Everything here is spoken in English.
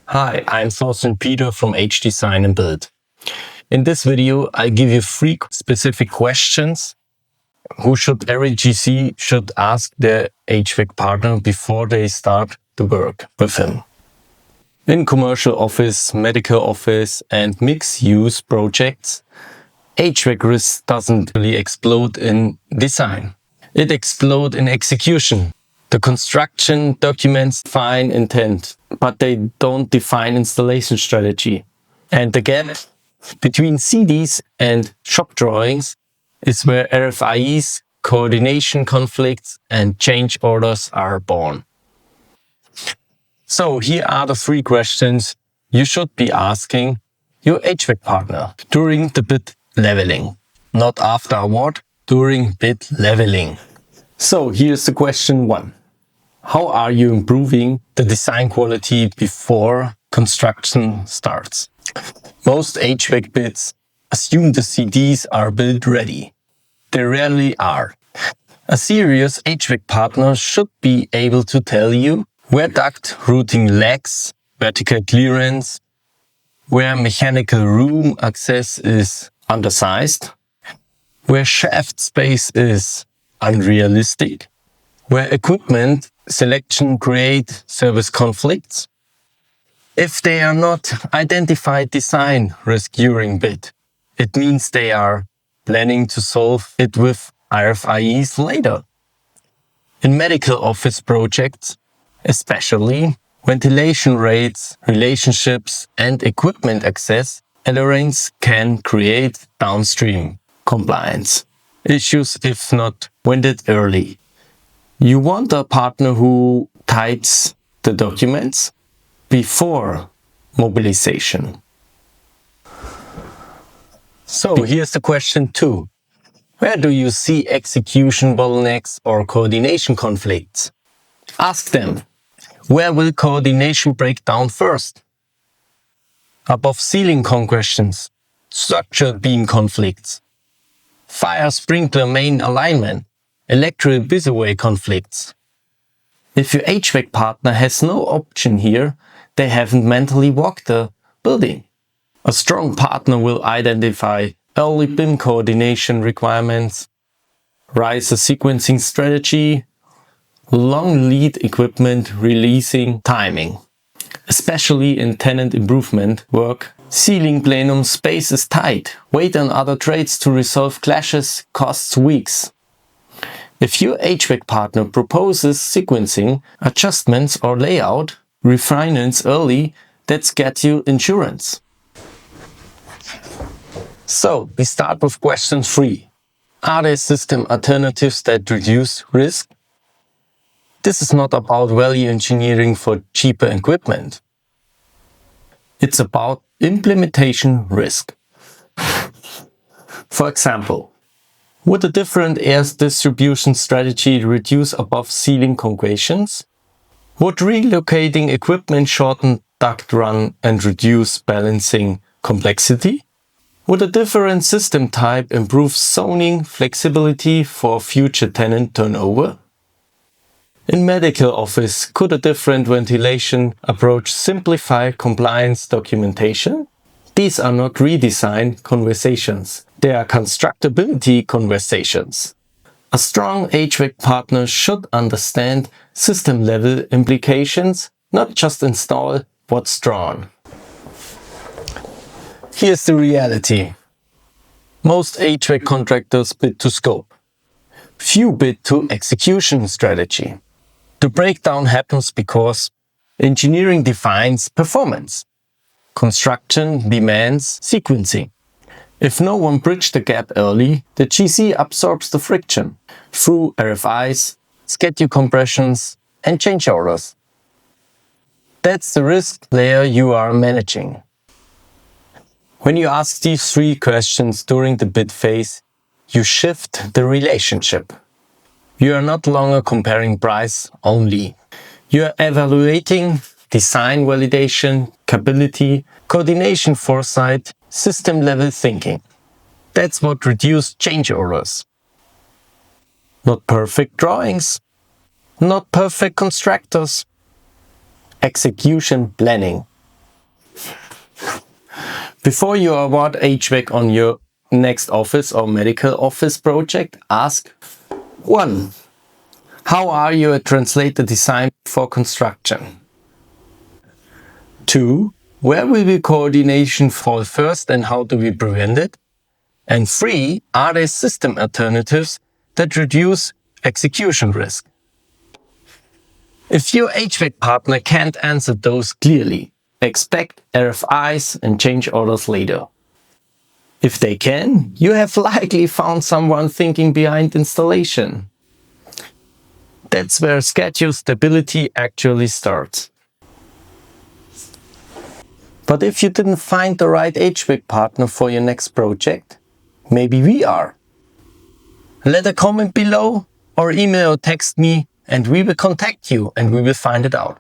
Hi, I'm Thorsten Peter from H Design and Build. In this video, I give you 3 specific questions every GC should ask their HVAC partner before they start the work with him. In commercial office, medical office and mixed-use projects, HVAC risk doesn't really explode in design. It explodes in execution. The construction documents fine intent, but they don't define installation strategy. And the gap between CDs and shop drawings is where RFIs, coordination conflicts and change orders are born. So here are the 3 questions you should be asking your HVAC partner during the bid leveling. Not after award, during bid leveling. So here's the question 1. How are you improving the design quality before construction starts? Most HVAC bids assume the CDs are build ready. They rarely are. A serious HVAC partner should be able to tell you where duct routing lacks vertical clearance, where mechanical room access is undersized, where shaft space is unrealistic, where equipment selection create service conflicts. If they are not identified design risk during bid, it means they are planning to solve it with RFIs later. In medical office projects, especially, ventilation rates, relationships and equipment access tolerance can create downstream compliance issues if not vended early. You want a partner who types the documents before mobilization. So here's the question 2. Where do you see execution bottlenecks or coordination conflicts? Ask them, where will coordination break down first? Above ceiling congestions, structural beam conflicts, fire sprinkler main alignment, electrical busyway conflicts. If your HVAC partner has no option here, they haven't mentally walked the building. A strong partner will identify early BIM coordination requirements, riser sequencing strategy, long lead equipment releasing timing. Especially in tenant improvement work, ceiling plenum space is tight. Wait on other trades to resolve clashes costs weeks. If your HVAC partner proposes sequencing, adjustments or layout refinements early, that's get you insurance. So we start with question 3. Are there system alternatives that reduce risk? This is not about value engineering for cheaper equipment. It's about implementation risk. For example, would a different air distribution strategy reduce above ceiling congestions? Would relocating equipment shorten duct run and reduce balancing complexity? Would a different system type improve zoning flexibility for future tenant turnover? In medical office, could a different ventilation approach simplify compliance documentation? These are not redesign conversations. They are constructability conversations. A strong HVAC partner should understand system-level implications, not just install what's drawn. Here's the reality. Most HVAC contractors bid to scope. Few bid to execution strategy. The breakdown happens because engineering defines performance. Construction demands sequencing. If no one bridged the gap early, the GC absorbs the friction through RFIs, schedule compressions and change orders. That's the risk layer you are managing. When you ask these 3 questions during the bid phase, you shift the relationship. You are not longer comparing price only. You are evaluating design validation, capability, coordination foresight, system-level thinking. That's what reduces change orders. Not perfect drawings, not perfect constructors. execution planning. Before you award HVAC on your next office or medical office project, ask 1. How are you translate the design for construction? 2. Where will the coordination fall first and how do we prevent it? And 3. Are there system alternatives that reduce execution risk? If your HVAC partner can't answer those clearly, expect RFIs and change orders later. If they can, you have likely found someone thinking behind installation. That's where schedule stability actually starts. But if you didn't find the right HVAC partner for your next project, maybe we are. Let a comment below or email or text me and we will contact you and we will find it out.